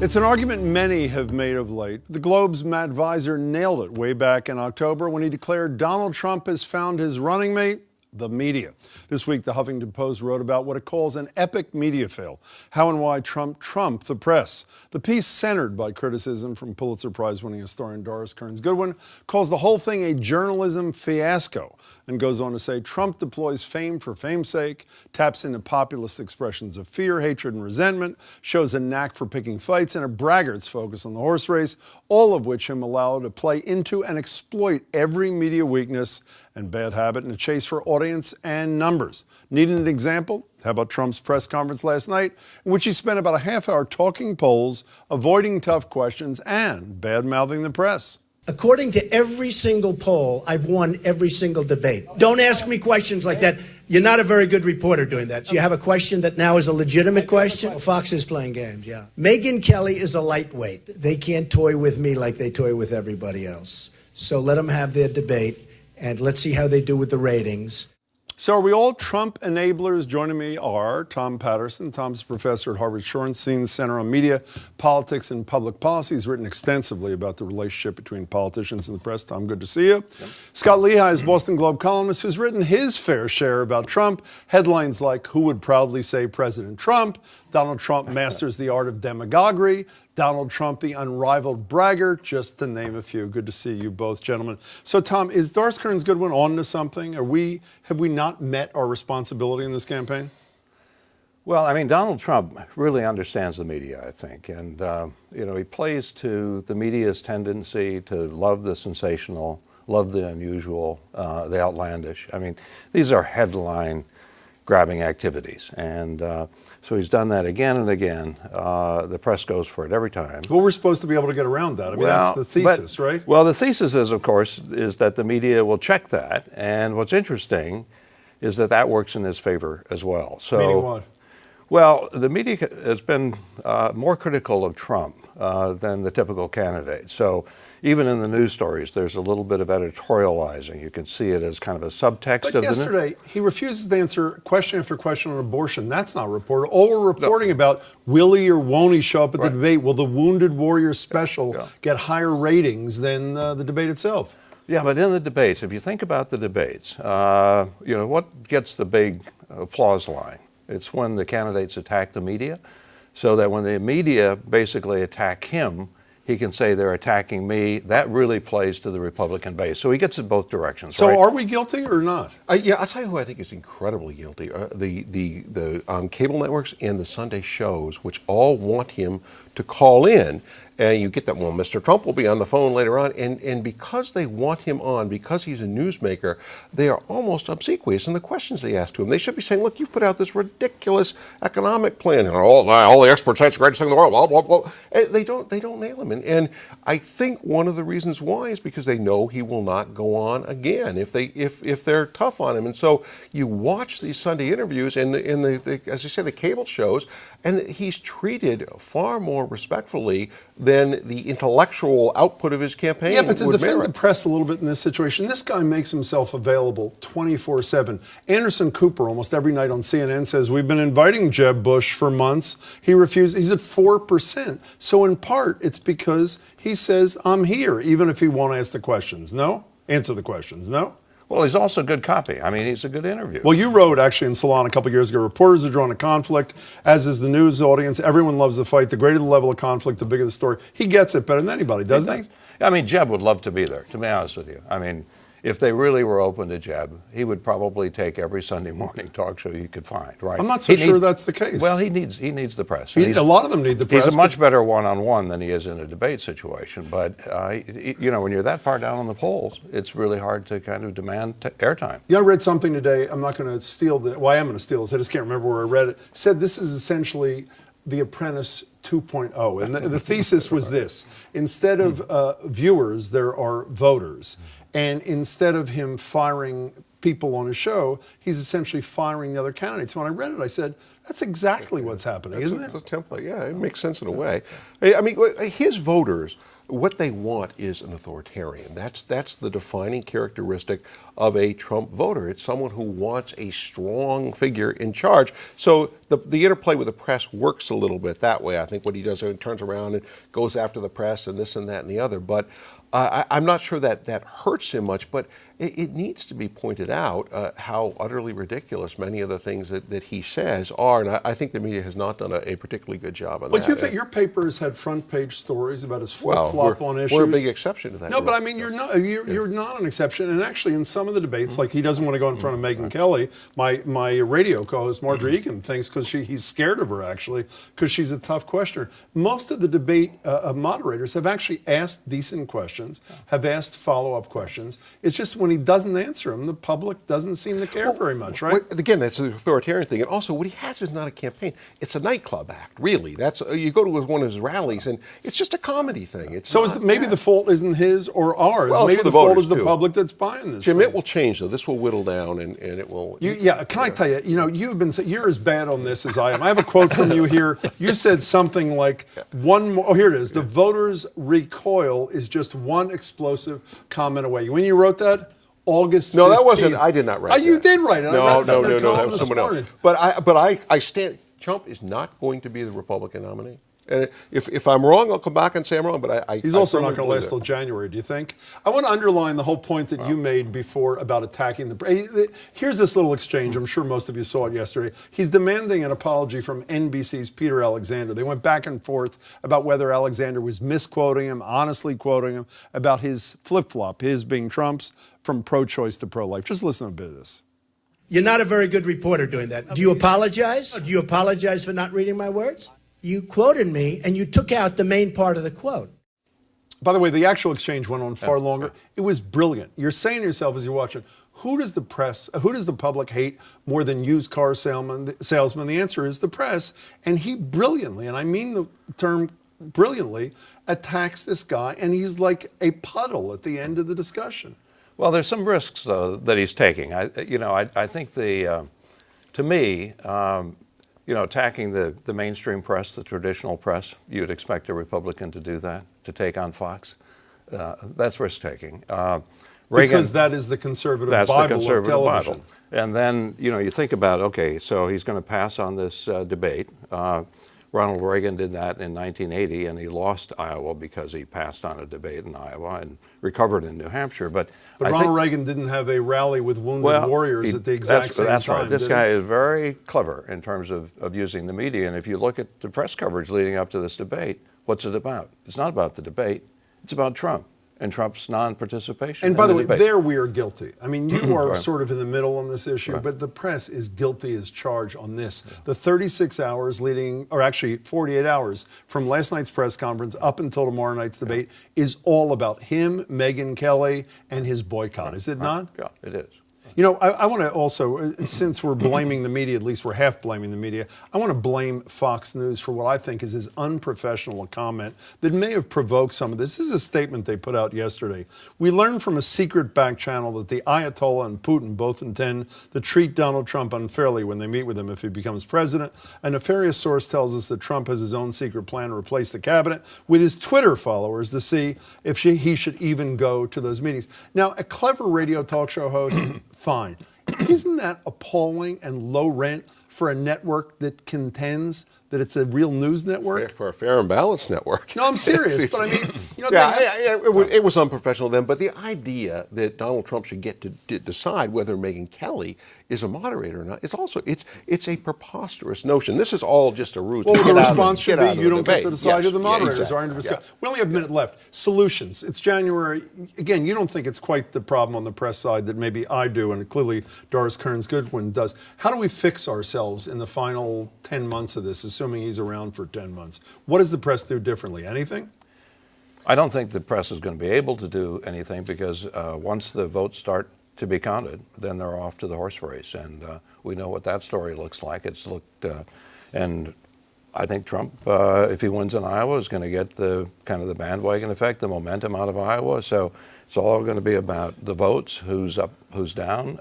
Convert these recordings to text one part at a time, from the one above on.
It's an argument many have made of late. The Globe's Matt Visor nailed it way back in October when he declared Donald Trump has found his running mate, the media. This week, the Huffington Post wrote about what it calls an epic media fail, how and why Trump trumped the press. The piece, centered by criticism from Pulitzer Prize-winning historian Doris Kearns Goodwin, calls the whole thing a journalism fiasco and goes on to say Trump deploys fame for fame's sake, taps into populist expressions of fear, hatred, and resentment, shows a knack for picking fights, and a braggart's focus on the horse race, all of which him allow to play into and exploit every media weakness and bad habit in a chase for audience and numbers. Need an example? How about Trump's press conference last night, in which he spent about a half hour talking polls, avoiding tough questions, and bad-mouthing the press? According to every single poll, I've won every single debate. Don't ask me questions like that. You're not a very good reporter doing that. So you have a question that now is a legitimate question? Well, Fox is playing games, yeah. Megyn Kelly is a lightweight. They can't toy with me like they toy with everybody else. So let them have their debate, and let's see how they do with the ratings. So are we all Trump enablers? Joining me are Tom Patterson. Tom's a professor at Harvard Shorenstein Center on Media, Politics, and Public Policy. He's written extensively about the relationship between politicians and the press. Tom, good to see you. Yep. Scott Lehigh is Boston Globe columnist who's written his fair share about Trump. Headlines like, "Who would proudly say President Trump?" "Donald Trump masters the art of demagoguery," "Donald Trump, the unrivaled braggart," just to name a few. Good to see you both, gentlemen. So, Tom, is Doris Kearns Goodwin on to something? Have we not met our responsibility in this campaign? Well, I mean, Donald Trump really understands the media, I think. And, he plays to the media's tendency to love the sensational, love the unusual, the outlandish. I mean, these are headline grabbing activities. And so he's done that again and again. The press goes for it every time. Well, we're supposed to be able to get around that. I mean, that's the thesis, right? Well, the thesis is, of course, is that the media will check that. And what's interesting is that that works in his favor as well. So, meaning what? Well, the media has been more critical of Trump than the typical candidate. So even in the news stories, there's a little bit of editorializing. You can see it as kind of a subtext of the news. But yesterday, he refuses to answer question after question on abortion. That's not reported. All we're reporting about, will he or won't he show up at the debate? Will the Wounded Warrior special get higher ratings than the debate itself? Yeah, but in the debates, if you think about the debates, what gets the big applause line? It's when the candidates attack the media, so that when the media basically attack him, he can say they're attacking me. That really plays to the Republican base. So he gets it both directions. So are we guilty or not? Yeah, I'll tell you who I think is incredibly guilty. The cable networks and the Sunday shows, which all want him to call in. And you get that, well, Mr. Trump will be on the phone later on. And because they want him on, because he's a newsmaker, they are almost obsequious in the questions they ask to him. They should be saying, look, you've put out this ridiculous economic plan. And all the experts say it's the greatest thing in the world. Blah, blah, blah. And they don't nail him. And I think one of the reasons why is because they know he will not go on again if they're tough on him. And so you watch these Sunday interviews and as you say, the cable shows, and he's treated far more respectfully than the intellectual output of his campaign. Yeah, but to defend the press a little bit in this situation, this guy makes himself available 24/7. Anderson Cooper, almost every night on CNN, says, we've been inviting Jeb Bush for months. He refused. He's at 4%. So in part, it's because he says, I'm here, even if he won't ask the questions. No? Answer the questions. No? Well, he's also good copy. I mean, he's a good interviewer. Well, you wrote, actually, in Salon a couple of years ago, reporters are drawn to conflict, as is the news audience. Everyone loves the fight. The greater the level of conflict, the bigger the story. He gets it better than anybody, doesn't he? I mean, Jeb would love to be there, to be honest with you. I mean, if they really were open to Jeb, he would probably take every Sunday morning talk show you could find, right? I'm not so sure that's the case. Well, he needs the press. A lot of them need the press. He's a much better one-on-one than he is in a debate situation. But, when you're that far down on the polls, it's really hard to kind of demand airtime. Yeah, I read something today. I'm not going to steal I am going to steal this. I just can't remember where I read it. It said this is essentially The Apprentice 2.0. And the thesis was this. Instead of viewers, there are voters. And instead of him firing people on his show, he's essentially firing the other candidates. When I read it, I said, That's exactly what's happening, isn't it? It's a template. Yeah, it makes sense in a way. I mean, his voters, what they want is an authoritarian. That's the defining characteristic of a Trump voter. It's someone who wants a strong figure in charge. So the interplay with the press works a little bit that way. I think what he does, he turns around and goes after the press and this and that and the other. But I'm not sure that hurts him much, but it needs to be pointed out how utterly ridiculous many of the things that he says are, and I think the media has not done a particularly good job on that. But your papers had front page stories about his flip-flop on issues. We're a big exception to that. No, but I mean, you're not an exception. And actually, in some of the debates, like he doesn't want to go in front of Megyn Kelly, my radio co-host Marjorie Eakin thinks because he's scared of her actually because she's a tough questioner. Most of the debate moderators have actually asked decent questions, have asked follow-up questions. It's just when he doesn't answer them, the public doesn't seem to care very much, right? Again, that's an authoritarian thing. And also, what he has is not a campaign. It's a nightclub act, really. That's you go to one of his rallies, and it's just a comedy thing. It's so maybe the fault isn't his or ours. Well, maybe the fault is the public that's buying this. Jim, thing. it will change, though. This will whittle down, and it will. Can I tell you? You're as bad on this as I am. I have a quote from you here. You said something like one more. Oh, here it is. The voters' recoil is just one explosive comment away. When you wrote that. August 15th. No, that wasn't. I did not write that. You did write it. No, that was someone else. But I stand. Trump is not going to be the Republican nominee. And if I'm wrong, I'll come back and say I'm wrong. But he's also not going to last till January. Do you think? I want to underline the whole point that you made before about attacking the. Here's this little exchange. I'm sure most of you saw it yesterday. He's demanding an apology from NBC's Peter Alexander. They went back and forth about whether Alexander was misquoting him, honestly quoting him about his flip-flop, his being Trump's, from pro-choice to pro-life. Just listen to a bit of this. You're not a very good reporter doing that. Do you apologize? Do you apologize for not reading my words? You quoted me, and you took out the main part of the quote. By the way, the actual exchange went on far longer. It was brilliant. You're saying to yourself as you watch it, who does the public hate more than used car salesmen? The answer is the press. And he brilliantly, and I mean the term brilliantly, attacks this guy, and he's like a puddle at the end of the discussion. Well, there's some risks, though, that he's taking. I think to me, attacking the mainstream press, the traditional press, you'd expect a Republican to do that, to take on Fox. That's risk-taking. Because that is the conservative Bible of television. Bible. And then, you think about, okay, so he's going to pass on this debate. Ronald Reagan did that in 1980, and he lost Iowa because he passed on a debate in Iowa and recovered in New Hampshire. But Ronald Reagan didn't have a rally with wounded warriors at the exact same time. That's right. This guy is very clever in terms of using the media. And if you look at the press coverage leading up to this debate, what's it about? It's not about the debate. It's about Trump and Trump's non-participation. And by the way, there we are guilty. I mean, you are sort of in the middle on this issue, but the press is guilty as charged on this. Yeah. The 36 hours leading, or actually 48 hours from last night's press conference up until tomorrow night's debate is all about him, Megyn Kelly, and his boycott. Is it not? Yeah, it is. I want to also, since we're blaming the media, at least we're half blaming the media, I want to blame Fox News for what I think is his unprofessional comment that may have provoked some of this. This is a statement they put out yesterday. We learned from a secret back channel that the Ayatollah and Putin both intend to treat Donald Trump unfairly when they meet with him if he becomes president. A nefarious source tells us that Trump has his own secret plan to replace the cabinet with his Twitter followers to see if he should even go to those meetings. Now, a clever radio talk show host, fine. Isn't that appalling and low rent for a network that contends that it's a real news network? For a fair and balanced network. No, I'm serious, but I mean, it was unprofessional then. But the idea that Donald Trump should get to decide whether Megyn Kelly is a moderator or not is also it's a preposterous notion. This is all just a ruse. Well, the response should be you don't get to decide who the moderators are under discussion. We only have a minute left. Solutions. It's January. Again, you don't think it's quite the problem on the press side that maybe I do, and clearly Doris Kearns Goodwin does. How do we fix ourselves in the final 10 months of this, assuming he's around for 10 months? What does the press do differently? Anything? I don't think the press is going to be able to do anything because once the votes start to be counted, then they're off to the horse race. And we know what that story looks like. It's looked, and I think Trump, if he wins in Iowa, is going to get the kind of the bandwagon effect, the momentum out of Iowa. So it's all going to be about the votes, who's up, who's down.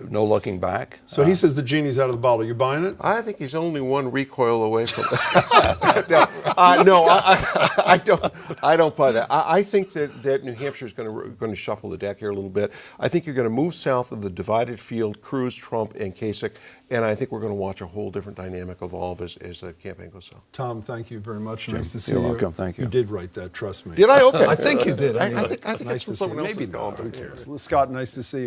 no looking back. So he says the genie's out of the bottle. You're buying it? I think he's only one recoil away from I don't buy that. I think that New Hampshire is going to shuffle the deck here a little bit. I think you're going to move south of the divided field, Cruz, Trump, and Kasich, and I think we're going to watch a whole different dynamic evolve as the campaign goes south. Tom, thank you very much. Nice to see you're you. welcome. Thank you. You did write that, trust me. Did I? Okay. I think you did. I think nice it's to from see you. someone else Maybe that's gone, not. Who but cares? Scott, nice to see you.